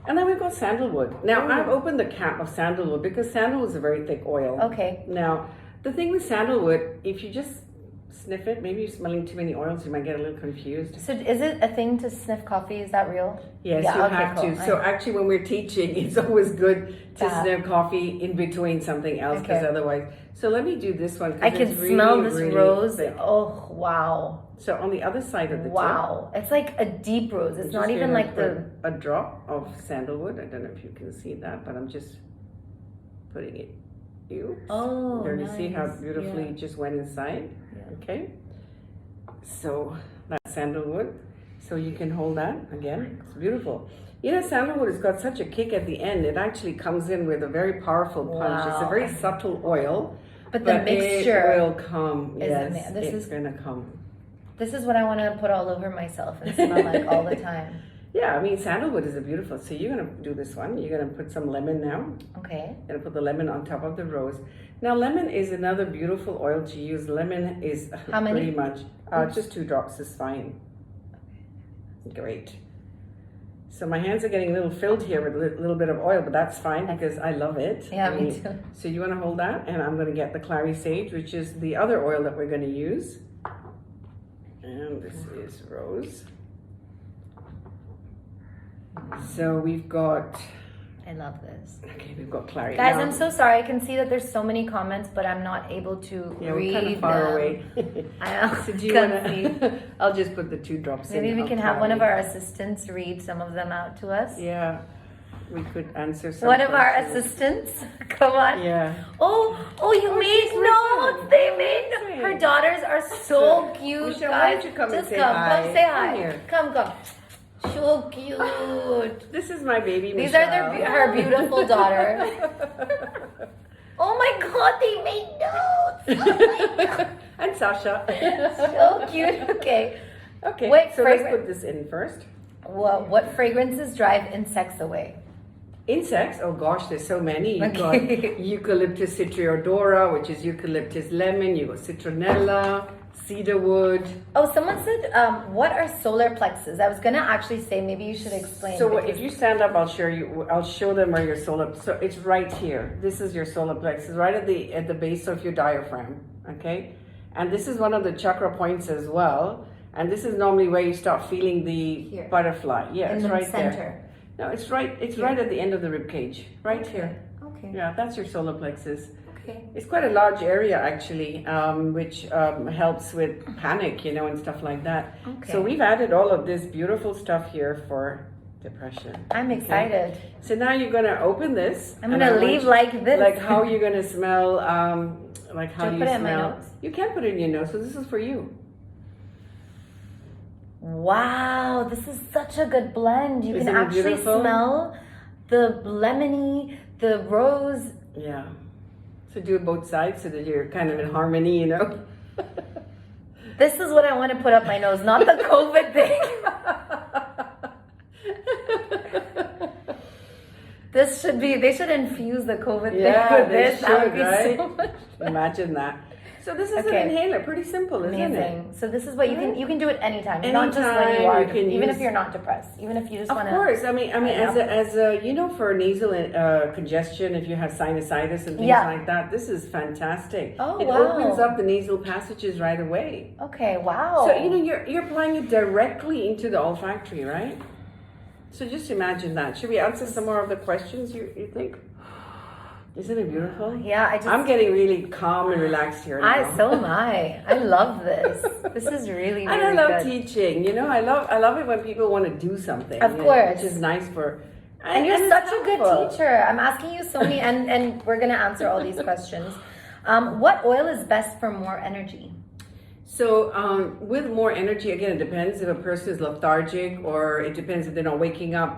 And then we've got sandalwood. Now, Ooh. I've opened the cap of sandalwood because sandalwood is a very thick oil. Okay. Now, the thing with sandalwood, if you just sniff it, maybe you're smelling too many oils, you might get a little confused. So is it a thing to sniff coffee? Is that real? Yes, Yeah, you okay, have cool. to. So actually, when we're teaching, it's always good to Yeah. sniff coffee in between something else, because Okay. otherwise. So let me do this one. 'cause I can it's really, smell this really rose. thick. Oh, wow. So on the other side of the Wow. It's like a deep rose. tip, It's I'm not just even gonna like the... put a drop of sandalwood. I don't know if you can see that, but I'm just putting it. Oh, There you see how nice. beautifully Yeah. it just went inside. Yeah. Okay. So that's sandalwood. So you can hold that again. It's beautiful. You know, sandalwood has got such a kick at the end. It actually comes in with a very powerful punch. It's a Wow. very subtle oil. But the mixture it will come. is Yes, this it's is gonna come. This is what I want to put all over myself and smell like all the time. Yeah, I mean, sandalwood is a beautiful. So you're gonna do this one. You're gonna put some lemon now. Okay. You're gonna put the lemon on top of the rose. Now, lemon is another beautiful oil to use. Lemon is How many? pretty much just 2 drops is fine. Great. So my hands are getting a little filled here with a little bit of oil, but that's fine because I love it. Yeah, me too. So you want to hold that, and I'm going to get the clary sage, which is the other oil that we're going to use. And this is rose. So we've got, I love this. okay, we've got clary. Guys, Now, I'm so sorry. I can see that there's so many comments, but I'm not able to yeah, read we're kind of far them. away. I So do you can want see. to? I'll just put the 2 drops in. Maybe we of can have one of clary. our assistants read some of them out to us. Yeah, we could answer some. One of our questions. assistants. Come on. Yeah. Oh, you made she's notes. listening. They made Listening. Her daughters are so cute, Michelle, guys. why don't you come and Just say come. hi? Come say Come hi. here. Come. So cute. This is my baby. These Michelle. are her beautiful daughters. Oh my God, they made notes. Oh my God. And Sasha. So cute. Okay. Okay. Wait, so let's fragrance. put this in first. What fragrances drive insects away? Insects. Oh gosh, there's so many. You've Okay. got Eucalyptus citriodora, which is eucalyptus lemon. You got citronella, cedarwood. Oh, someone said, what are solar plexus? I was gonna actually say maybe you should explain. So because- if you stand up, I'll show you. I'll show them where your solar. So it's right here. This is your solar plexus, right at the base of your diaphragm. Okay, and this is one of the chakra points as well. And this is normally where you start feeling the Here. butterfly. Yeah, in it's the right center. there. No, it's right. It's right at the end of the rib cage. Right Okay. here. Okay. Yeah, that's your solar plexus. Okay. It's quite a large area actually, which helps with panic, and stuff like that. Okay. So we've added all of this beautiful stuff here for depression. I'm Okay? excited. So now you're gonna open this. I'm and I gonna want leave you- like this. Like how you're gonna smell. Like how Should I you put it in my smell. nose? You can put it in your nose. So this is for you. Wow, this is such a good blend. You Isn't can it actually beautiful? smell the lemony, the rose. Yeah. So do it both sides so that you're kind of in harmony. This is what I want to put up my nose, not the COVID thing. They should infuse the COVID Yeah, thing with they this. That would should, be right? so much. Imagine that. So this is Okay. an inhaler. Pretty simple, isn't it? Amazing. So this is what you can do it anytime, not just when Anytime, you are, you can even use- if you're not depressed, even if you just Of want to. course. I mean, Yeah. as a for nasal congestion, if you have sinusitis and things Yeah. like that, this is fantastic. Oh, it wow. opens up the nasal passages right away. Okay. Wow. So you're applying it directly into the olfactory, right? So just imagine that. Should we answer some more of the questions you think? Isn't it beautiful? Yeah, I'm getting really calm and relaxed here now. So am I. I love this. This is really, really And I love good. teaching. I love it when people want to do something. Of course. Which is nice for. And you're it's such a good helpful. teacher. I'm asking you so many, and we're gonna answer all these questions. What oil is best for more energy? So with more energy, again, it depends if a person is lethargic, or it depends if they're not waking up,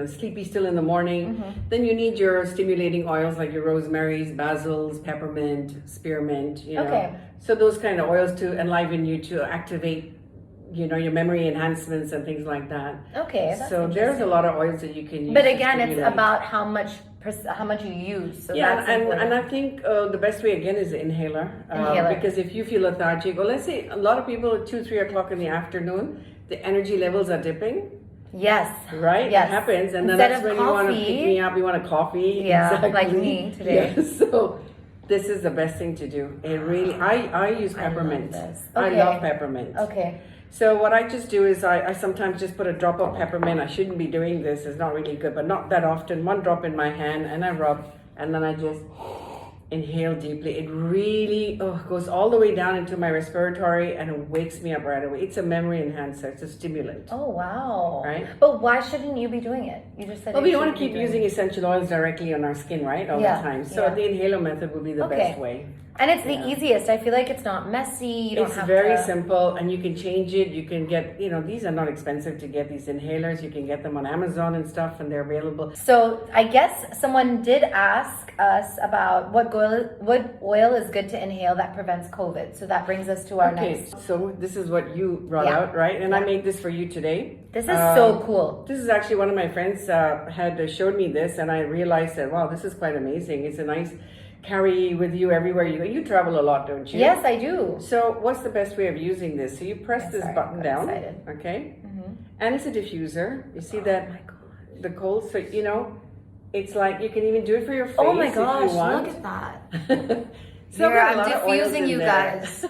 sleepy still in the morning. Mm-hmm. Then you need your stimulating oils like your rosemaries, basils, peppermint, spearmint. Okay. So those kind of oils to enliven you, to activate, your memory enhancements and things like that. Okay. That's So there's a lot of oils that you can use. But to again, it's stimulate. about how much you use. So Yeah, that's and important. I think the best way again is the inhaler. Inhaler. Because if you feel lethargic, or let's say a lot of people at 2-3 o'clock in the afternoon, the energy levels are dipping, Yes. right? Yes. It happens, and then Instead that's of when you want to coffee- pick me up. You want a coffee, Yeah, exactly. like me today. Yeah, so this is the best thing to do. It really, I use I love peppermint. this. I Okay. love peppermint. Okay. So what I just do is I sometimes just put a drop of peppermint. I shouldn't be doing this. It's not really good, but not that often. One drop in my hand, and I rub, and then I just inhale deeply. It really goes all the way down into my respiratory, and it wakes me up right away. It's a memory enhancer. It's a stimulant. Oh wow. Right. But why shouldn't you be doing it? You just said. Well, you we don't want to shouldn't keep be doing using essential oils directly on our skin, right, all Yeah, the time. So yeah. the inhaler method would be the Okay. best way. And it's the easiest. I feel like it's not messy. You don't It's have very to... simple, and you can change it. You can get, these are not expensive to get, these inhalers. You can get them on Amazon and stuff, and they're available. So I guess someone did ask us about what oil is good to inhale that prevents COVID. So that brings us to our next. So this is what you brought out, right? And I made this for you today. This is so cool. This is actually one of my friends had showed me this, and I realized that, wow, this is quite amazing. It's a nice carry with you everywhere you go. You travel a lot, don't you? Yes, I do. So what's the best way of using this? So you press this button down, okay? And it's a diffuser. You see that? My God. The cold, so it's like you can even do it for your face. Oh my if gosh, you want. look at that. So Here, I'm diffusing you guys.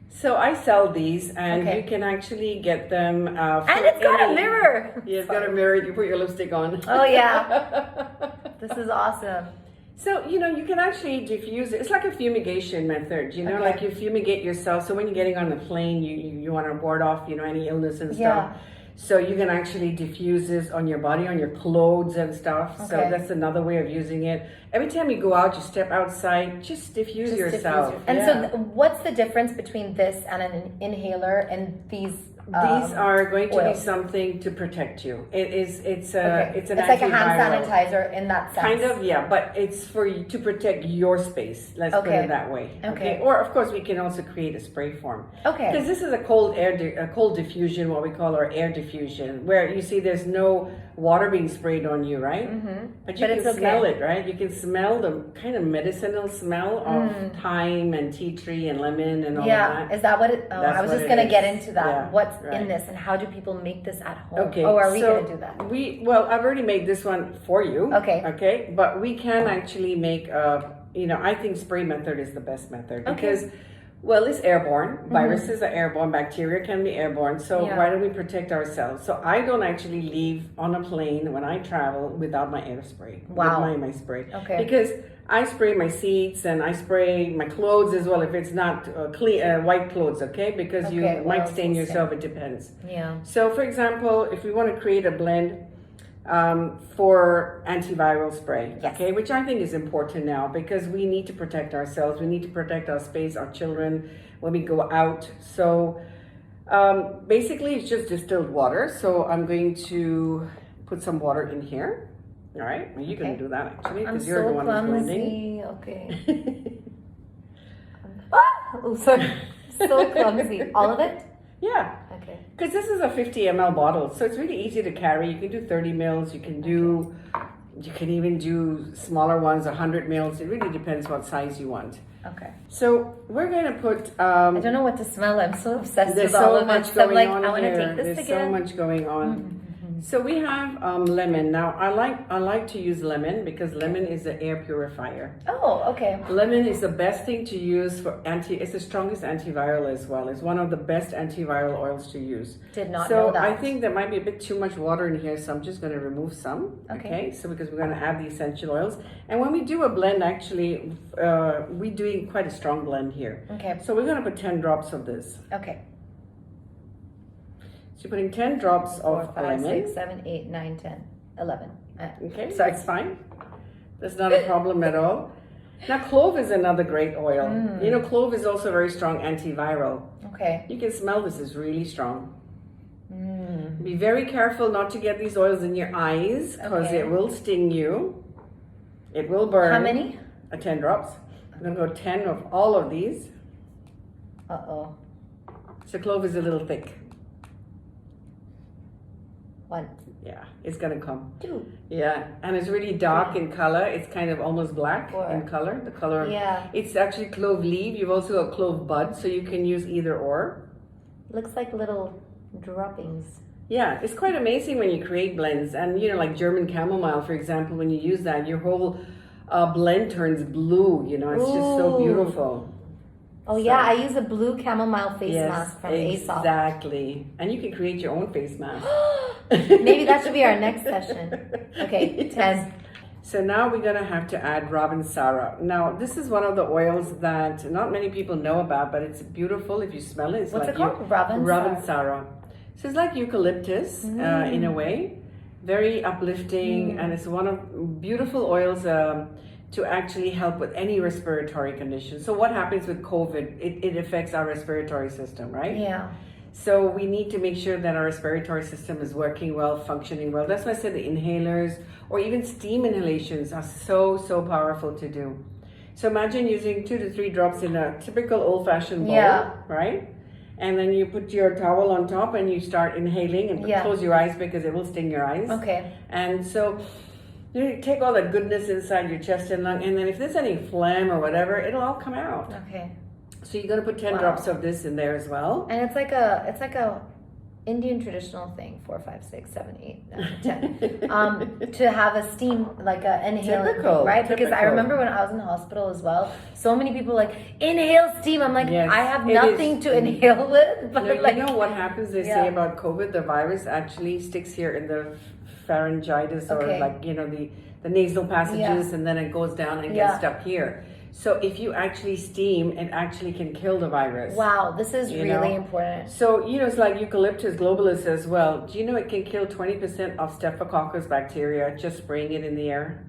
So I sell these, and you can actually get them. And it's got a mirror. Yeah, it's got a mirror. You put your lipstick on. Oh yeah, this is awesome. So you can actually diffuse it. It's like a fumigation method. Like you fumigate yourself. So when you're getting on the plane, you want to ward off any illness and stuff. So you can actually diffuse this on your body, on your clothes and stuff. So that's another way of using it. Every time you go out, you step outside, just diffuse yourself. And so what's the difference between this and an inhaler and these? These are going to be something to protect you. It's like a hand sanitizer in that sense. Kind of, yeah, but it's for you to protect your space. Let's put it that way. Okay. Or of course we can also create a spray form. Okay. Because this is a cold diffusion, what we call our air diffusion, where you see there's no water being sprayed on you, right? But you can smell it, right? You can smell the kind of medicinal smell of thyme and tea tree and lemon and all that. Yeah, is that what it? Oh, I was just gonna get into that. What's in this, and how do people make this at home? Okay. Oh, are we gonna do that? I've already made this one for you. Okay. But we can actually make I think spray method is the best method because. Well, it's airborne. Viruses are airborne. Bacteria can be airborne. So why don't we protect ourselves? So I don't actually leave on a plane when I travel without my air spray. Wow. With my spray. Okay. Because I spray my seats and I spray my clothes as well if it's not clean white clothes, okay? Because you might stain yourself. It depends. Yeah. So, for example, if we want to create a blend for antiviral spray, okay, which I think is important now because we need to protect ourselves. We need to protect our space, our children when we go out. So basically it's just distilled water. So I'm going to put some water in here. All right, well, you're going to do that actually because you're the one who's blending. Okay. Oh, sorry. So clumsy. All of it? Yeah. Okay. Because this is a 50 ml bottle, so it's really easy to carry. You can do 30 mils. You can even do smaller ones, 100 mils. It really depends what size you want. Okay. So we're going to put. I don't know what to smell. I'm so obsessed with all of it. So I'm like, I want to take this again. There's so much going on. So we have lemon. Now I like to use lemon because lemon is an air purifier. Oh, okay. Lemon is the best thing to use for it's the strongest antiviral as well. It's one of the best antiviral oils to use. Did not know that. So I think there might be a bit too much water in here, so I'm just going to remove some. Okay. So because we're going to add the essential oils. And when we do a blend, actually, we're doing quite a strong blend here. Okay. So we're going to put 10 drops of this. Okay. So you're putting 10 drops of 4, 5, lemon. 6, 7, 8, 9, 10, 11. Okay, so it's fine. That's not a problem at all. Now, clove is another great oil. Clove is also a very strong antiviral. Okay. You can smell this is really strong. Be very careful not to get these oils in your eyes because it will sting you. It will burn. How many? 10 drops. I'm going to go 10 of all of these. Uh-oh. So clove is a little thick. 1. Yeah, it's gonna come. 2. Yeah, and it's really dark in color. It's kind of almost black 4. In color. The color. Yeah. It's actually clove leaf. You've also got clove bud, so you can use either or. Looks like little droppings. Yeah, it's quite amazing when you create blends, and like German chamomile, for example, when you use that, your whole blend turns blue. It's just so beautiful. Oh yeah, I use a blue chamomile face mask from Aesop. Exactly, and you can create your own face mask. Maybe that should be our next session. Okay, 10. So now we're gonna have to add Robin Sarah. Now this is one of the oils that not many people know about, but it's beautiful if you smell it. It's What's it called? Robin Sarah. So it's like eucalyptus in a way. very uplifting, and it's one of beautiful oils to actually help with any respiratory condition. So what happens with COVID? It affects our respiratory system, right? Yeah. So we need to make sure that our respiratory system is working well, functioning well. That's why I said the inhalers or even steam inhalations are so powerful to do. So imagine using 2 to 3 drops in a typical old-fashioned bowl, right? And then you put your towel on top and you start inhaling and close your eyes because it will sting your eyes. Okay. And so you take all that goodness inside your chest and lung, and then if there's any phlegm or whatever, it'll all come out. Okay. So you're gonna put 10 drops of this in there as well. And it's like a Indian traditional thing, 4, 5, 6, 7, 8, 9, 10. To have a steam, like a inhale, right? Because I remember when I was in the hospital as well, so many people like inhale steam. I'm like, I have nothing to inhale with. But like, you know what happens? They say about COVID, the virus actually sticks here in the pharyngitis or like the nasal passages, and then it goes down and gets stuck here. So if you actually steam, it actually can kill the virus. Wow, this is really important. So, it's like eucalyptus globulus as well. Do you know it can kill 20% of Staphylococcus bacteria just spraying it in the air?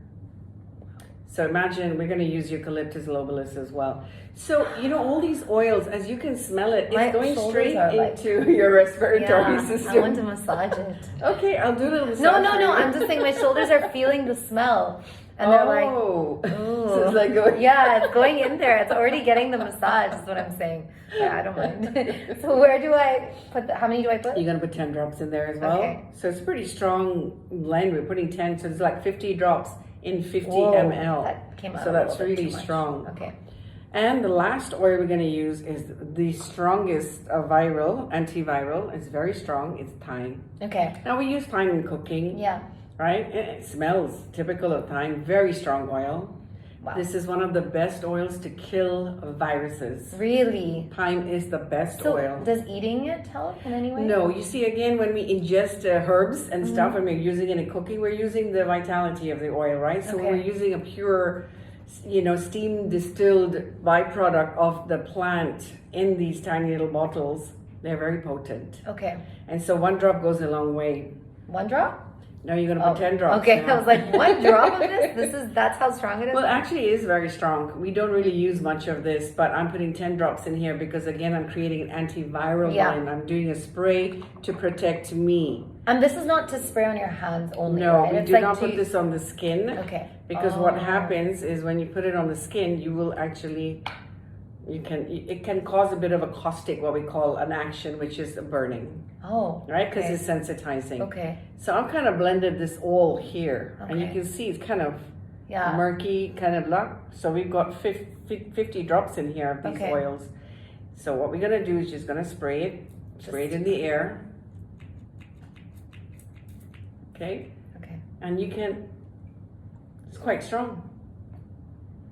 So imagine we're going to use eucalyptus globulus as well. So, all these oils, as you can smell it, it's going straight into your respiratory system. I want to massage it. Okay, I'll do a little massage. No, I'm just saying my shoulders are feeling the smell. And they're like, ooh. So it's like going... it's going in there. It's already getting the massage, is what I'm saying. Yeah, I don't mind. So where do I put how many do I put? You're going to put 10 drops in there as well. Okay. So it's a pretty strong blend. We're putting 10, so it's like 50 drops in 50 ml. That came out so that's really strong. Okay. And the last oil we're going to use is the strongest antiviral. It's very strong. It's thyme. Okay. Now we use thyme in cooking. Yeah. Right? It smells typical of thyme. Very strong oil. Wow. This is one of the best oils to kill viruses. Really? Thyme is the best oil. Does eating it help in any way? No. You see, again, when we ingest herbs and stuff, when we're using it in cooking, we're using the vitality of the oil, right? So when we're using a pure, steam distilled byproduct of the plant in these tiny little bottles, they're very potent. Okay. And so 1 drop goes a long way. 1 drop? No, you're going to put 10 drops. Okay, now. I was like, 1 drop of this? That's how strong it is? Well, actually it is very strong. We don't really use much of this, but I'm putting 10 drops in here because, again, I'm creating an antiviral line. I'm doing a spray to protect me. And this is not to spray on your hands only, No, right? we do not put this on the skin. Okay. Because what happens is when you put it on the skin, you will actually... it can cause a bit of a caustic, what we call an action, which is a burning. Oh. Right? Because it's sensitizing. Okay. So I've kind of blended this all here. And you can see it's kind of murky, kind of luck. So we've got 50 drops in here of these oils. So what we're going to do is just going to spray it in the air. Okay? Okay. And it's quite strong.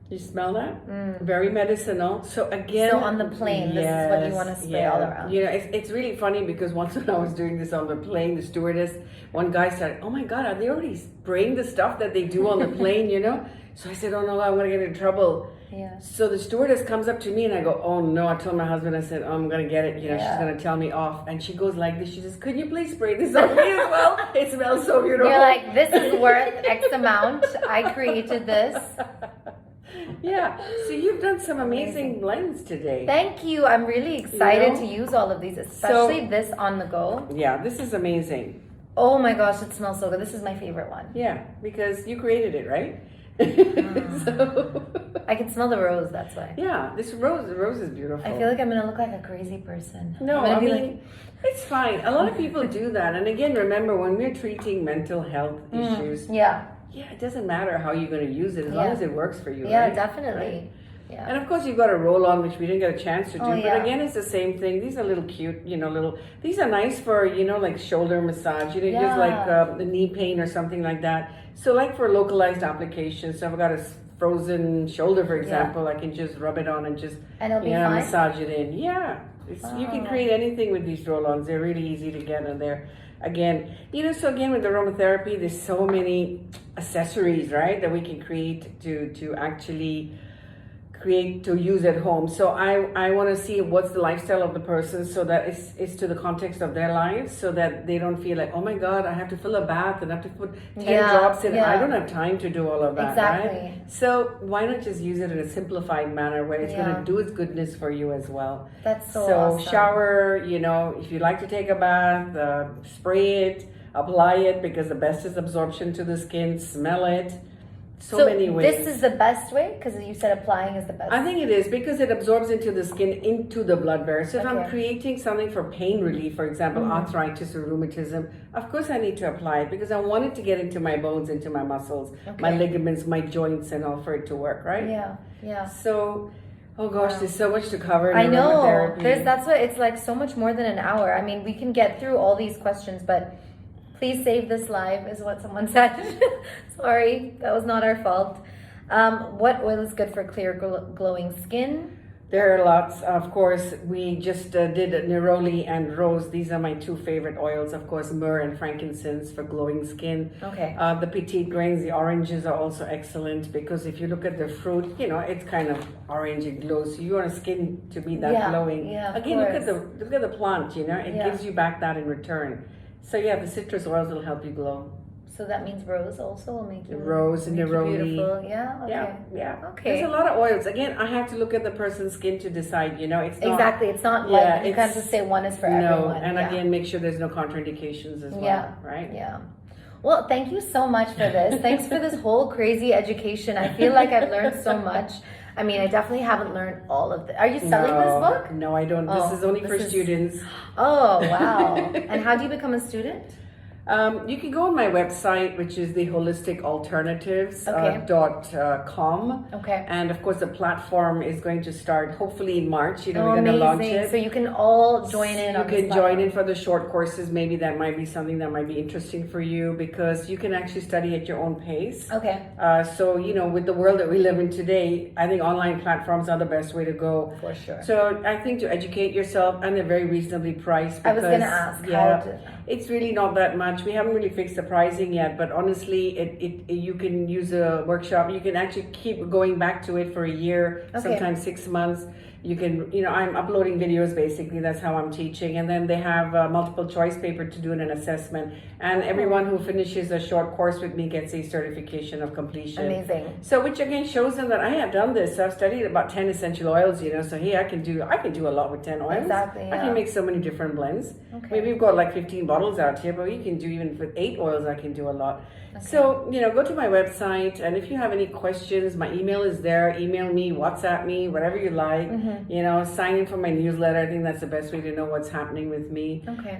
You smell that? Very medicinal. So again, on the plane, this is what you want to spray all around. It's really funny because once when I was doing this on the plane, the stewardess, one guy said, "Oh my God, are they already spraying the stuff that they do on the plane?" So I said, "Oh no, I'm gonna get in trouble." Yeah. So the stewardess comes up to me and I go, "Oh no!" I told my husband, I said, "Oh, I'm gonna get it." She's gonna tell me off, and she goes like this. She says, "Could you please spray this on me as well? It smells so beautiful." You're like, "This is worth X amount. I created this." Yeah, so you've done some amazing blends today. Thank you. I'm really excited to use all of these, especially this on the go. Yeah, this is amazing. Oh my gosh, it smells so good. This is my favorite one. Yeah, because you created it, right? So I can smell the rose, that's why. Yeah, the rose is beautiful. I feel like I'm going to look like a crazy person. No, I mean, it's fine. A lot of people do that. And again, remember, when we're treating mental health issues, it doesn't matter how you're going to use it as long as it works for you. Yeah, right? definitely. Right? Yeah. And of course, you've got a roll-on, which we didn't get a chance to do. Oh, but again, it's the same thing. These are little cute, these are nice for, like shoulder massage, just like the knee pain or something like that. So like for localized applications, so I've got a frozen shoulder, for example, I can just rub it on and just, massage it in. Yeah. You can create anything with these roll-ons. They're really easy to get, and they're, again, so again with aromatherapy, there's so many accessories, right, that we can create to actually create to use at home. So I want to see what's the lifestyle of the person, so that it's to the context of their lives, so that they don't feel like, oh my God, I have to fill a bath and I have to put 10 drops in. I don't have time to do all of that. Exactly. Right? So why not just use it in a simplified manner where it's going to do its goodness for you as well. That's so awesome. Shower, if you like to take a bath, spray it, apply it, because the best is absorption to the skin, smell it. So many ways. This is the best way, because you said applying is the best. I think it is, because it absorbs into the skin, into the blood barrier. So if I'm creating something for pain relief, for example, arthritis or rheumatism, of course I need to apply it, because I want it to get into my bones, into my muscles, my ligaments, my joints, and all for it to work, right? Yeah. So, oh gosh, there's so much to cover in I know. aromatherapy. That's what it's like, so much more than an hour. I mean, we can get through all these questions, but please save this live, is what someone said. Sorry, that was not our fault. What oil is good for clear, glowing skin? There are lots. Of course, we just did neroli and rose. These are my two favorite oils. Of course, myrrh and frankincense for glowing skin. Okay. The petite grains, the oranges are also excellent, because if you look at the fruit, it's kind of orange, it glows. So you want a skin to be that glowing. Yeah, Again, look at the plant. It gives you back that in return. So the citrus oils will help you glow. So that means rose also will make you rose and neroli. Beautiful. Yeah. Okay. Yeah. Okay. There's a lot of oils. Again, I have to look at the person's skin to decide. It's not exactly. It's not like you can't just say one is for everyone. And again, make sure there's no contraindications as well. Right. Yeah. Well, thank you so much for this. Thanks for this whole crazy education. I feel like I've learned so much. I mean, I definitely haven't learned all of it. Are you selling this book? No, I don't. This is only for students. Oh, wow. And how do you become a student? You can go on my website, which is the holistikalternatives.com. Okay. And of course, the platform is going to start hopefully in March. We're going to launch it. So you can all join in on this You can join in for the short courses. Maybe that might be something that might be interesting for you, because you can actually study at your own pace. Okay. So, with the world that we live in today, I think online platforms are the best way to go. For sure. So I think to educate yourself, and they're very reasonably priced. I was going to ask. It's really not that much. We haven't really fixed the pricing yet, but honestly, you can use a workshop. You can actually keep going back to it for a year, sometimes 6 months. You can, I'm uploading videos basically. That's how I'm teaching. And then they have a multiple choice paper to do an assessment. And everyone who finishes a short course with me gets a certification of completion. Amazing. So, which again shows them that I have done this. So I've studied about 10 essential oils, So hey, I can do a lot with 10 oils. Exactly. Yeah. I can make so many different blends. Okay. Maybe we've got like 15 bottles out here, but we can do even with 8 oils. I can do a lot. Okay. So, go to my website, and if you have any questions, my email is there. Email me, WhatsApp me, whatever you like. Sign in for my newsletter. I think that's the best way to know what's happening with me. Okay.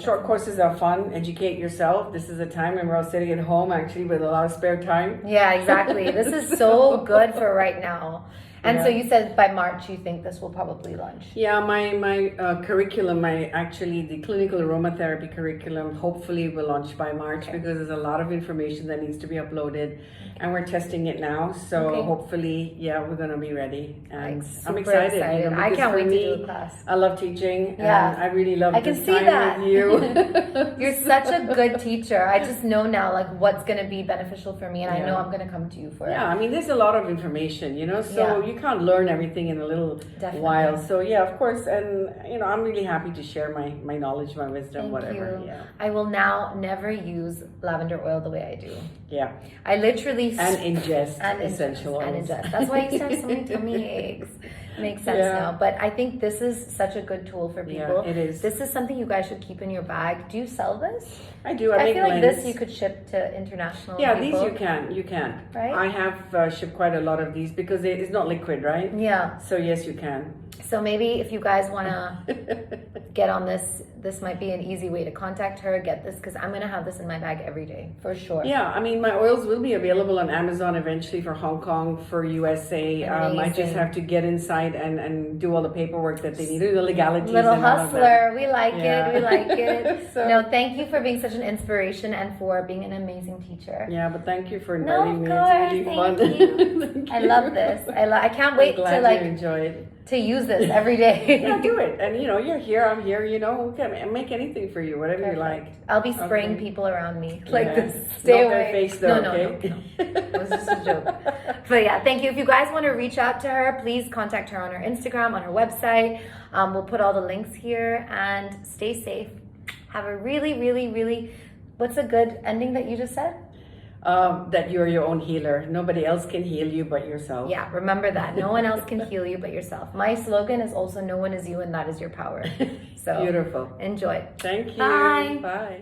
Short courses are fun. Educate yourself. This is a time when we're all sitting at home, actually, with a lot of spare time. Yeah, exactly. This is so good for right now. And so you said by March you think this will probably launch. Yeah, my curriculum, the clinical aromatherapy curriculum, hopefully will launch by March, because there's a lot of information that needs to be uploaded, and we're testing it now. So hopefully, we're gonna be ready. And I'm excited. I can't wait to do a class. I love teaching. Yeah, I really love. I can see that. With you. You're such a good teacher. I just know now what's gonna be beneficial for me, and I know I'm gonna come to you for it. Yeah, I mean, there's a lot of information, so you can't learn everything in a little while. So of course, and I'm really happy to share my knowledge, my wisdom, Thank whatever. You. Yeah. I will now never use lavender oil the way I do. Yeah. I literally ingest essential oils. And ingest. That's why I used to have so many tummy aches. Makes sense now. But I think this is such a good tool for people. Yeah, it is. This is something you guys should keep in your bag. Do you sell this? I do. I feel like this you could ship to international people. These you can. Right? I have shipped quite a lot of these, because it's not liquid, right? Yeah. So yes, you can. So maybe if you guys want to get on this might be an easy way to contact her, get this, because I'm going to have this in my bag every day, for sure. Yeah, I mean, my oils will be available on Amazon eventually for Hong Kong, for USA. I just have to get inside and do all the paperwork that they need, the legalities. Little hustler. We like it. We like it. So, no, thank you for being such an inspiration and for being an amazing teacher. Yeah, but thank you for inviting me. Course, it's really fun. You. I love this. I can't wait to enjoy it. To use this every day. Yeah, do it. And you're here, I'm here, make anything for you, whatever you like. I'll be spraying Okay. people around me like Yeah. this. Stay Not away. their face though, no, okay? no. It was just a joke. But yeah, thank you. If you guys want to reach out to her, please contact her on her Instagram, on her website. We'll put all the links here, and stay safe. Have a really, really, really, what's a good ending that you just said? That you're your own healer. Nobody else can heal you but yourself. Yeah, remember that. No one else can heal you but yourself. My slogan is also no one is you and that is your power. So Beautiful. enjoy. Thank you. Bye. Bye.